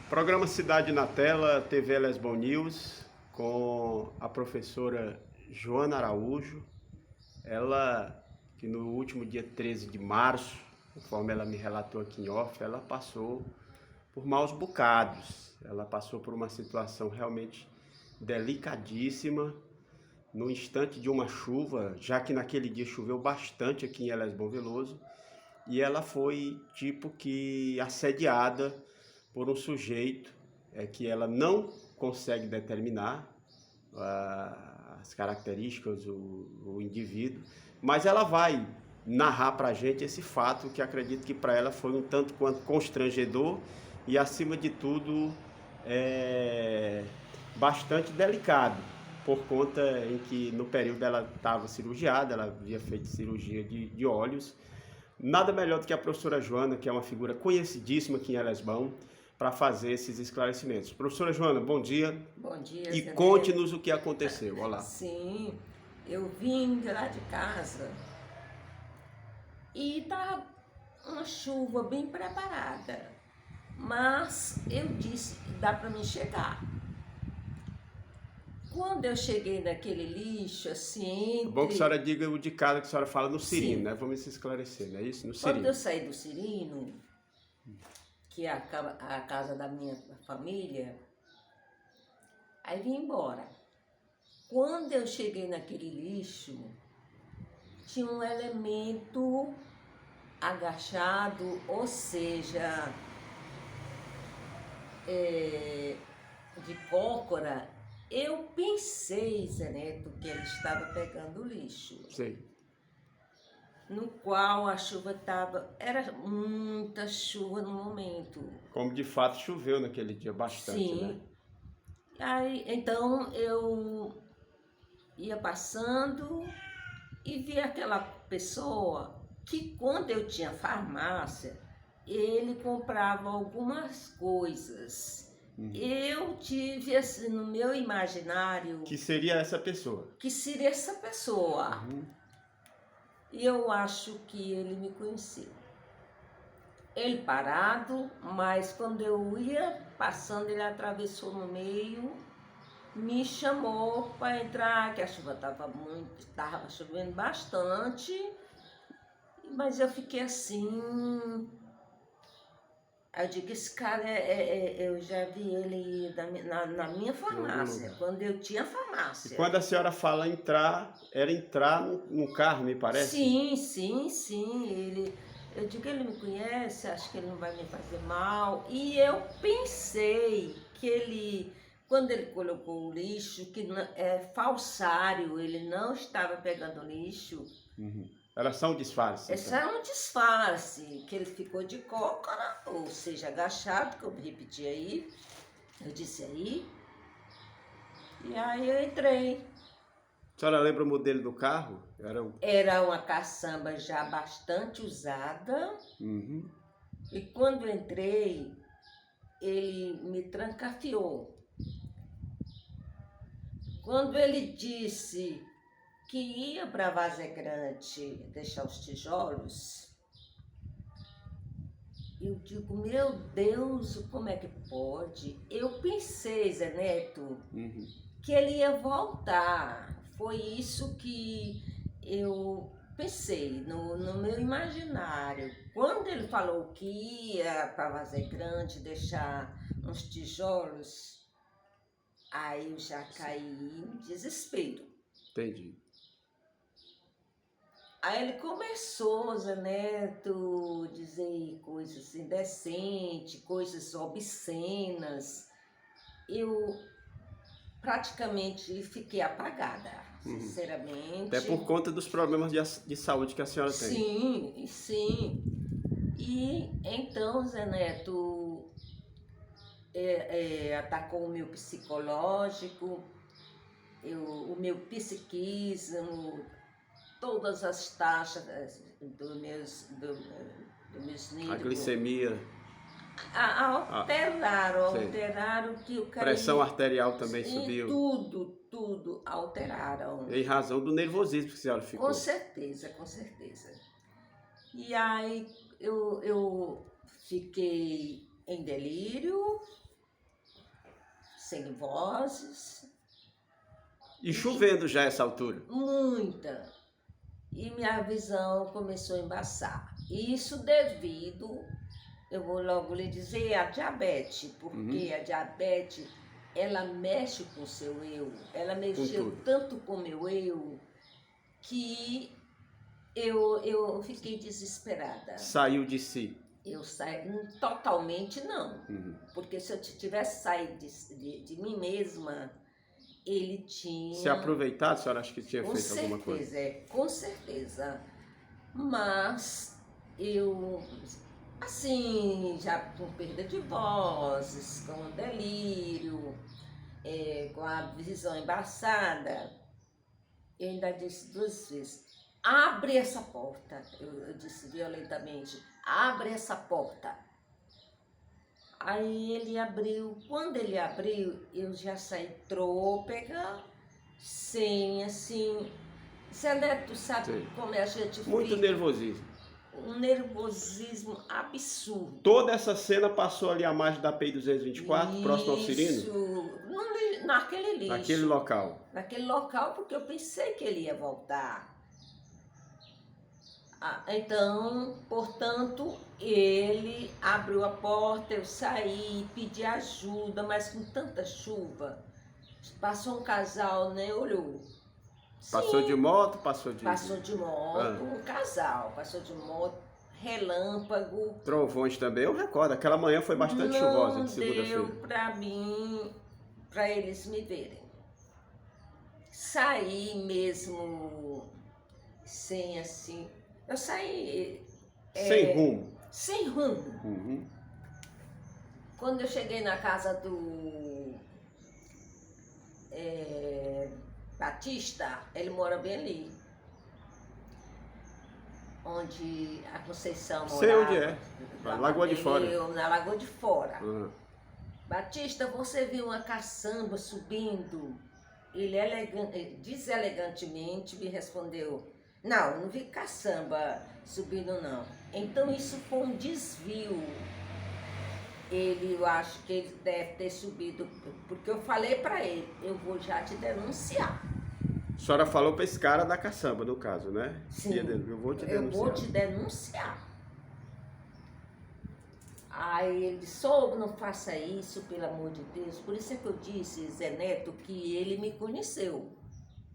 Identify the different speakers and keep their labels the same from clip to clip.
Speaker 1: Programa Cidade na Tela, TV Lesbon News, com a professora Joana Araújo. Ela, que no último dia 13 de março, conforme ela me relatou aqui em off, ela passou por maus bocados. Ela passou por uma situação realmente delicadíssima, no instante de uma chuva, já que naquele dia choveu bastante aqui em Lesbon Veloso, e ela foi tipo que assediada por um sujeito que ela não consegue determinar as características, o indivíduo, mas ela vai narrar para a gente esse fato que acredito que para ela foi um tanto quanto constrangedor e, acima de tudo, bastante delicado, por conta em que no período ela estava cirurgiada, ela havia feito cirurgia de olhos. Nada melhor do que a professora Joana, que é uma figura conhecidíssima aqui em Lesbão, para fazer esses esclarecimentos. Professora Joana, bom dia.
Speaker 2: Bom dia,
Speaker 1: E
Speaker 2: Zé
Speaker 1: conte-nos o que aconteceu. Olá.
Speaker 2: Sim, eu vim de lá de casa e estava uma chuva bem preparada, mas eu disse, dá para mim chegar. Quando eu cheguei naquele lixo, assim,
Speaker 1: É bom que a senhora diga o de casa que a senhora fala no Cirino,
Speaker 2: Sim.
Speaker 1: né? Vamos se esclarecer, não é isso? No
Speaker 2: Quando
Speaker 1: Cirino.
Speaker 2: eu saí do Cirino, que é a casa da minha família, aí vim embora. Quando eu cheguei naquele lixo, tinha um elemento agachado, ou seja, de cócora. Eu pensei, Zé Neto, que ele estava pegando lixo.
Speaker 1: Sei.
Speaker 2: No qual a chuva estava... Era muita chuva no momento.
Speaker 1: Como de fato choveu naquele dia bastante,
Speaker 2: Sim.
Speaker 1: né?
Speaker 2: Aí, então eu ia passando e vi aquela pessoa que, quando eu tinha farmácia, ele comprava algumas coisas. Eu tive assim no meu imaginário
Speaker 1: Que seria essa pessoa.
Speaker 2: que seria essa pessoa. E eu acho que ele me conheceu. Ele parado, mas quando eu ia passando, ele atravessou no meio, me chamou para entrar, que a chuva estava chovendo bastante, mas eu fiquei assim. Eu digo, esse cara, eu já vi ele na minha farmácia, quando eu tinha farmácia.
Speaker 1: E quando a senhora fala entrar, era entrar no carro, me parece?
Speaker 2: Sim. Eu digo, ele me conhece, acho que ele não vai me fazer mal. E eu pensei que ele, quando ele colocou o lixo, que é falsário, ele não estava pegando lixo.
Speaker 1: Era só um disfarce.
Speaker 2: Esse era um disfarce, que ele ficou de cócora, ou seja, agachado, que eu repeti aí. Eu disse aí. E aí eu entrei.
Speaker 1: A senhora lembra o modelo do carro?
Speaker 2: Era uma caçamba já bastante usada. E quando eu entrei, ele me trancafiou. Quando ele disse que ia para Várzea Grande deixar os tijolos, eu digo, meu Deus, como é que pode? Eu pensei, Zé Neto, que ele ia voltar. Foi isso que eu pensei no meu imaginário. Quando ele falou que ia para Várzea Grande deixar uns tijolos, aí eu já caí em desespero.
Speaker 1: Entendi.
Speaker 2: Aí ele começou, Zé Neto, dizer coisas indecentes, coisas obscenas. Eu praticamente fiquei apagada, sinceramente.
Speaker 1: Até por conta dos problemas de saúde que a senhora tem.
Speaker 2: Sim. E então, Zé Neto, atacou o meu psicológico, o meu psiquismo, todas as taxas dos meus níveis.
Speaker 1: A glicemia.
Speaker 2: Alteraram que o cara...
Speaker 1: Pressão arterial também subiu.
Speaker 2: Tudo alteraram.
Speaker 1: Em razão do nervosismo que a senhora ficou.
Speaker 2: Com certeza. E aí eu fiquei em delírio, sem vozes.
Speaker 1: E chovendo já essa altura.
Speaker 2: Muita. E minha visão começou a embaçar. Isso devido, eu vou logo lhe dizer, à diabetes, porque a diabetes, ela mexe com o seu eu, ela mexeu tanto com o meu eu, que eu fiquei desesperada.
Speaker 1: Saiu de si.
Speaker 2: Eu saí, totalmente não, porque se eu tivesse saído de mim mesma, ele tinha...
Speaker 1: Se aproveitado, a senhora acha que tinha feito alguma coisa?
Speaker 2: Com certeza. Mas eu, assim, já com perda de vozes, com delírio, com a visão embaçada, eu ainda disse 2 vezes, abre essa porta. Eu disse violentamente, abre essa porta. Aí ele abriu. Quando ele abriu, eu já saí trôpega, sem assim... Zé Neto sabe
Speaker 1: Sim.
Speaker 2: como a gente fica?
Speaker 1: Muito nervosismo.
Speaker 2: Um nervosismo absurdo.
Speaker 1: Toda essa cena passou ali à margem da PI 224, próximo ao Cirino?
Speaker 2: Isso, naquele lixo.
Speaker 1: Naquele local.
Speaker 2: Naquele local, porque eu pensei que ele ia voltar. Então, portanto, ele abriu a porta, eu saí, pedi ajuda, mas com tanta chuva, passou um casal, né, olhou.
Speaker 1: Passou de moto,
Speaker 2: Passou de moto, um casal, passou de moto, relâmpago.
Speaker 1: Trovões também, eu recordo, aquela manhã foi bastante chuvosa de segunda-feira.
Speaker 2: Não deu pra mim, pra eles me verem. Saí mesmo, sem assim... Eu saí...
Speaker 1: Sem rumo.
Speaker 2: Sem rumo. Quando eu cheguei na casa do Batista, ele mora bem ali. Onde a Conceição morava.
Speaker 1: Sei onde é. Na Lagoa de Fora.
Speaker 2: Na Lagoa de Fora. Batista, você viu uma caçamba subindo? Ele deselegantemente me respondeu, não vi caçamba subindo não. Então isso foi um desvio. Eu acho que ele deve ter subido, porque eu falei para ele, eu vou já te denunciar.
Speaker 1: A senhora falou para esse cara da caçamba, no caso, né?
Speaker 2: Sim,
Speaker 1: eu vou te denunciar.
Speaker 2: Eu vou te denunciar. Aí ele disse, não faça isso, pelo amor de Deus. Por isso é que eu disse, Zé Neto, que ele me conheceu.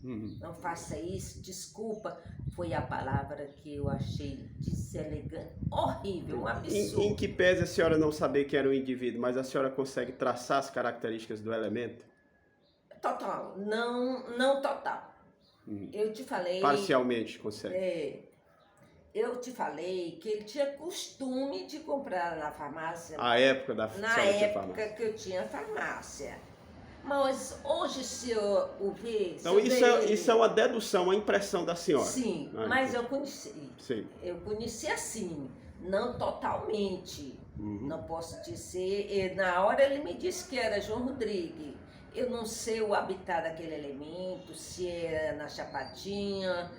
Speaker 2: Não faça isso, desculpa. Foi a palavra que eu achei deselegante, horrível, um absurdo.
Speaker 1: Em que pese a senhora não saber que era um indivíduo, mas a senhora consegue traçar as características do elemento?
Speaker 2: Total, não total. Eu te falei...
Speaker 1: Parcialmente consegue.
Speaker 2: Eu te falei que ele tinha costume de comprar na farmácia.
Speaker 1: A época da
Speaker 2: Na época que eu tinha farmácia. Mas hoje, se eu o ver...
Speaker 1: Então isso é uma dedução, uma impressão da senhora.
Speaker 2: Sim, mas eu conheci.
Speaker 1: Sim.
Speaker 2: Eu conheci assim, não totalmente. Não posso dizer... Na hora ele me disse que era João Rodrigues. Eu não sei o habitat daquele elemento, se era na Chapadinha.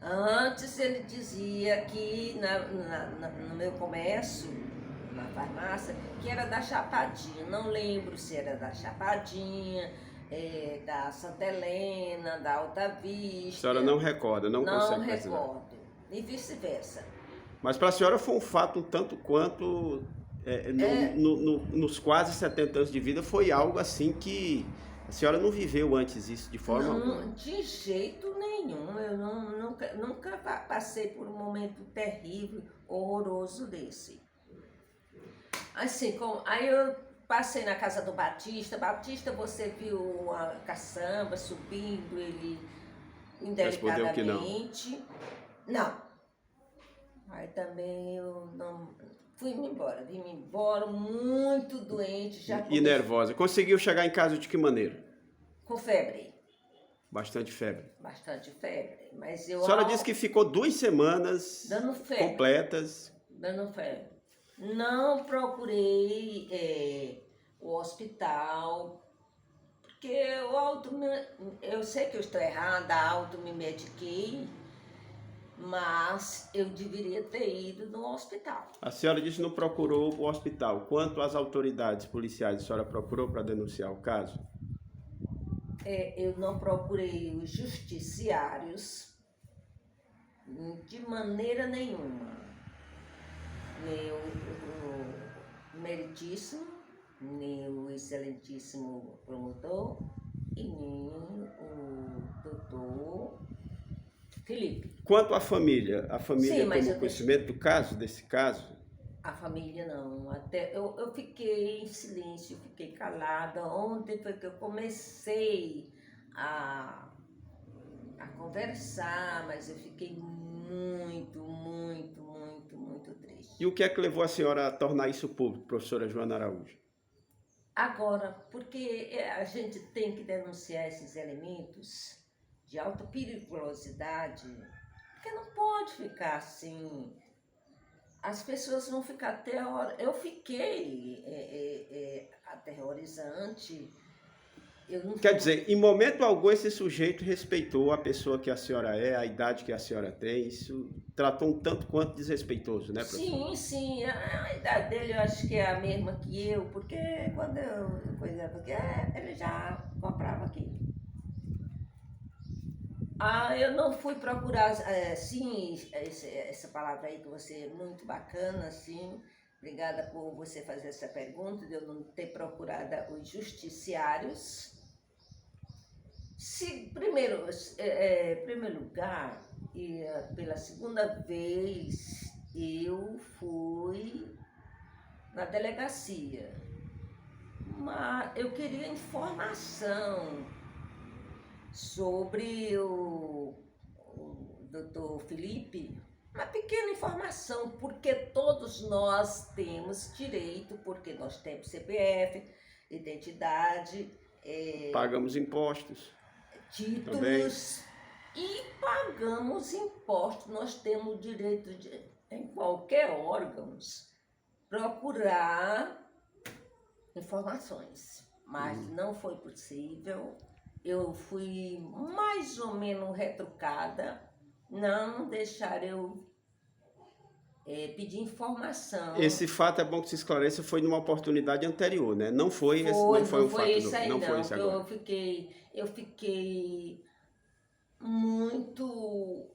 Speaker 2: Antes ele dizia que no meu comércio, na farmácia, que era da Chapadinha. Não lembro se era da Chapadinha, da Santa Helena, da Alta Vista.
Speaker 1: A senhora não recorda, não consegue
Speaker 2: precisar. Não recordo, e vice-versa.
Speaker 1: Mas para a senhora foi um fato um tanto quanto, nos quase 70 anos de vida, foi algo assim que a senhora não viveu antes isso de forma alguma?
Speaker 2: De jeito nenhum. Eu nunca passei por um momento terrível, horroroso desse. Assim, aí eu passei na casa do Batista. Batista, você viu uma caçamba subindo, ele indelicadamente?
Speaker 1: Respondeu que
Speaker 2: não. Aí também eu não... Vim-me embora muito doente.
Speaker 1: E nervosa. Conseguiu chegar em casa de que maneira?
Speaker 2: Com febre.
Speaker 1: Bastante febre.
Speaker 2: Bastante febre. Mas
Speaker 1: A senhora disse que ficou 2 semanas
Speaker 2: dando febre,
Speaker 1: completas.
Speaker 2: Dando febre. Não procurei o hospital, porque eu sei que eu estou errada, me mediquei. mas eu deveria ter ido no hospital.
Speaker 1: A senhora disse que não procurou o hospital. Quanto às autoridades policiais, a senhora procurou para denunciar o caso?
Speaker 2: Eu não procurei os justiciários de maneira nenhuma. Nem o meritíssimo, nem o excelentíssimo promotor e nem o doutor Felipe.
Speaker 1: Quanto à família, a família
Speaker 2: Sim, mas
Speaker 1: tomou conhecimento do caso, desse caso?
Speaker 2: A família não, até eu fiquei em silêncio, fiquei calada. Ontem foi que eu comecei a conversar, mas eu fiquei muito triste.
Speaker 1: E o que é que levou a senhora a tornar isso público, professora Joana Araújo?
Speaker 2: Agora, porque a gente tem que denunciar esses elementos de alta periculosidade, porque não pode ficar assim. As pessoas vão ficar aterrorizadas. Eu fiquei aterrorizante.
Speaker 1: Quer dizer, em momento algum esse sujeito respeitou a pessoa que a senhora é, a idade que a senhora tem. Isso tratou um tanto quanto desrespeitoso, né, professor?
Speaker 2: Sim. A idade dele eu acho que é a mesma que eu, porque quando porque ele já comprava aqui. Eu não fui procurar, sim, essa palavra aí que você é muito bacana, sim. Obrigada por você fazer essa pergunta, de eu não ter procurado os justiciários. Primeiro lugar, pela segunda vez, eu fui na delegacia, mas eu queria informação sobre o doutor Felipe, uma pequena informação, porque todos nós temos direito, porque nós temos CPF, identidade,
Speaker 1: Pagamos impostos.
Speaker 2: títulos também. E pagamos impostos. Nós temos o direito de, em qualquer órgão, procurar informações, mas não foi possível. Eu fui mais ou menos retrucada, não deixaram eu pedir informação.
Speaker 1: Esse fato é bom que se esclareça, foi numa oportunidade anterior, né? Não foi um fato
Speaker 2: isso aí,
Speaker 1: não foi esse agora.
Speaker 2: Eu fiquei muito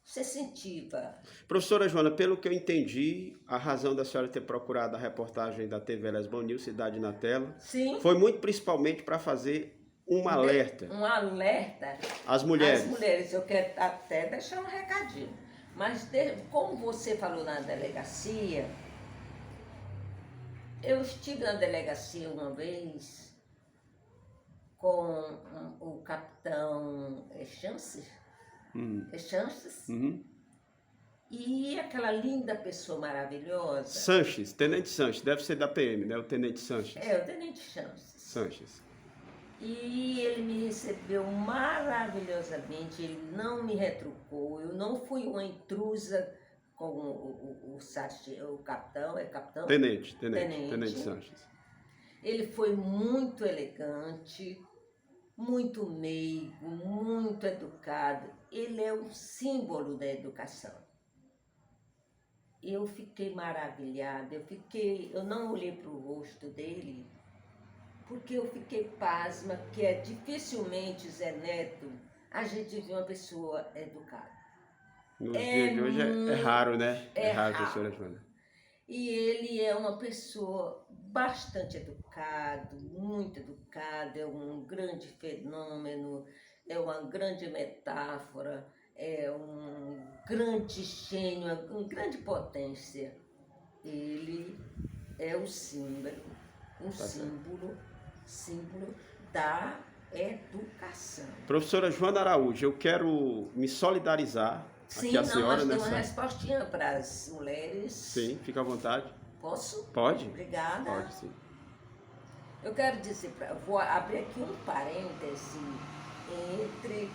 Speaker 2: sensitiva.
Speaker 1: Professora Joana, pelo que eu entendi, a razão da senhora ter procurado a reportagem da TV Lesbon News, Cidade na Tela,
Speaker 2: Sim.
Speaker 1: foi muito principalmente para fazer um alerta.
Speaker 2: Um alerta
Speaker 1: às mulheres.
Speaker 2: Às mulheres, eu quero até deixar um recadinho. Mas como você falou na delegacia, eu estive na delegacia uma vez com o capitão Chances. Chances. E aquela linda pessoa maravilhosa.
Speaker 1: Sanches, Tenente Sanches, deve ser da PM, né? O Tenente Sanches.
Speaker 2: O Tenente Sanches. E ele me recebeu maravilhosamente, ele não me retrucou, eu não fui uma intrusa com o capitão, capitão?
Speaker 1: Tenente Sanches.
Speaker 2: Ele foi muito elegante, muito meigo, muito educado, ele é o símbolo da educação. Eu fiquei maravilhada, eu não olhei para o rosto dele, porque eu fiquei pasma, que dificilmente, Zé Neto, a gente vê uma pessoa educada.
Speaker 1: Nos dias de hoje é raro, né? É raro, professora Joana.
Speaker 2: E ele é uma pessoa bastante educada, muito educada, é um grande fenômeno, é uma grande metáfora, é um grande gênio, uma grande potência. Ele é o símbolo, símbolo da educação.
Speaker 1: Professora Joana Araújo, eu quero me solidarizar aqui a senhora
Speaker 2: nessa... Sim, uma respostinha para as mulheres.
Speaker 1: Sim, fica à vontade.
Speaker 2: Posso?
Speaker 1: Pode?
Speaker 2: Obrigada.
Speaker 1: Pode, sim.
Speaker 2: Eu quero dizer, vou abrir aqui um parêntese entre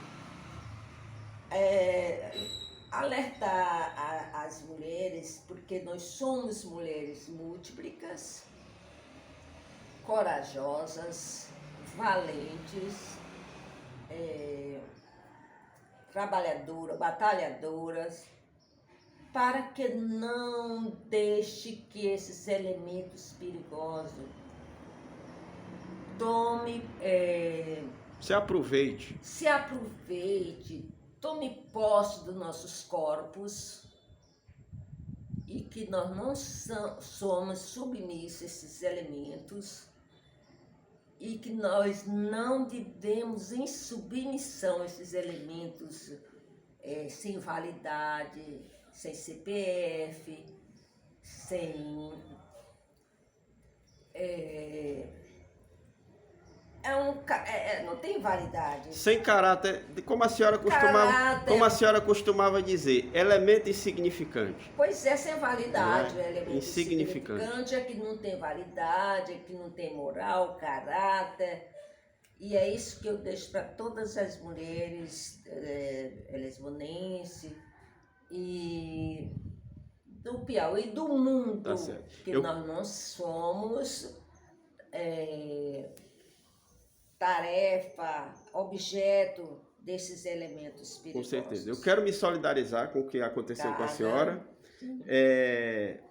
Speaker 2: alertar as mulheres, porque nós somos mulheres múltiplicas, corajosas, valentes. trabalhadoras, batalhadoras, para que não deixe que esses elementos perigosos
Speaker 1: se aproveite,
Speaker 2: tome posse dos nossos corpos e que nós não somos submissos a esses elementos e que nós não vivemos em submissão a esses elementos sem validade, sem CPF, sem... não tem validade.
Speaker 1: sem caráter, como a senhora costumava dizer, elemento insignificante.
Speaker 2: Pois é, sem validade.
Speaker 1: Não é?
Speaker 2: Elemento insignificante é que não tem validade, é que não tem moral, caráter. E é isso que eu deixo para todas as mulheres lesbonenses e do Piauí e do mundo,
Speaker 1: Tá certo.
Speaker 2: que nós não somos tarefa, objeto desses elementos perigosos.
Speaker 1: Com certeza. Eu quero me solidarizar com o que aconteceu com a senhora,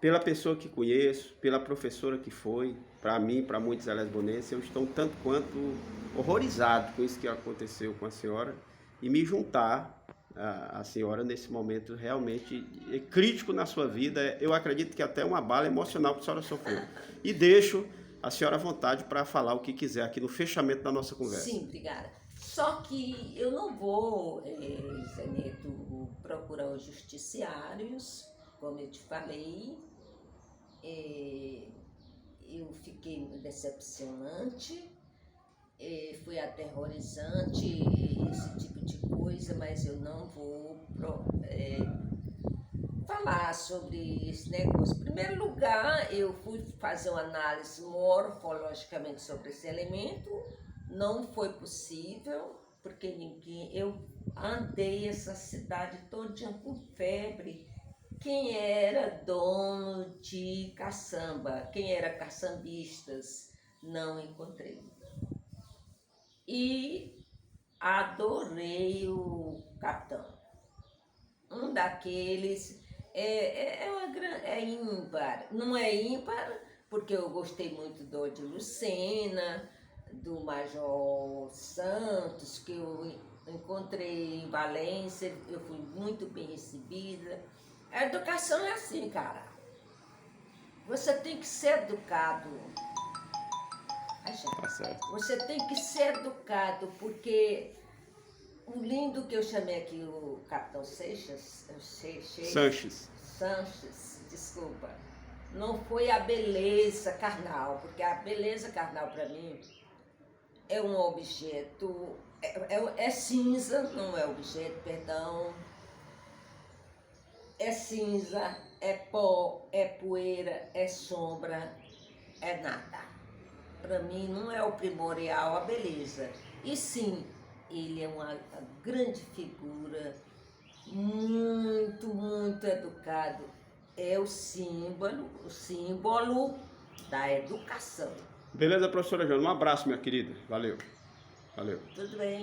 Speaker 1: pela pessoa que conheço, pela professora que foi, para mim, para muitos lesbonenses, eu estou um tanto quanto horrorizado com isso que aconteceu com a senhora e me juntar a senhora nesse momento realmente crítico na sua vida. Eu acredito que até uma bala emocional que a senhora sofreu. E deixo a senhora à vontade para falar o que quiser aqui no fechamento da nossa conversa.
Speaker 2: Sim, obrigada. Só que eu não vou, Zé Neto, procurar os justiciários, como eu te falei. Eu fiquei decepcionante, foi aterrorizante esse tipo de coisa, mas eu não vou falar sobre esse negócio. Em primeiro lugar, eu fui fazer uma análise morfologicamente sobre esse elemento, não foi possível, porque eu andei essa cidade todinha com febre. Quem era dono de caçamba, quem era caçambistas, não encontrei. E adorei o capitão. Um daqueles é ímpar. Não é ímpar porque eu gostei muito do de Lucena, do Major Santos, que eu encontrei em Valência, eu fui muito bem recebida. A educação é assim, cara. Você tem que ser educado.
Speaker 1: Tá certo.
Speaker 2: Você tem que ser educado, porque o lindo que eu chamei aqui, o Capitão Sanches, desculpa, não foi a beleza carnal, porque a beleza carnal para mim é um objeto, é cinza, não é objeto, perdão. É cinza, é pó, é poeira, é sombra, é nada. Para mim não é o primordial a beleza. E sim, ele é uma grande figura, muito, muito educado. É o símbolo da educação.
Speaker 1: Beleza, professora Joana? Um abraço, minha querida. Valeu.
Speaker 2: Tudo bem?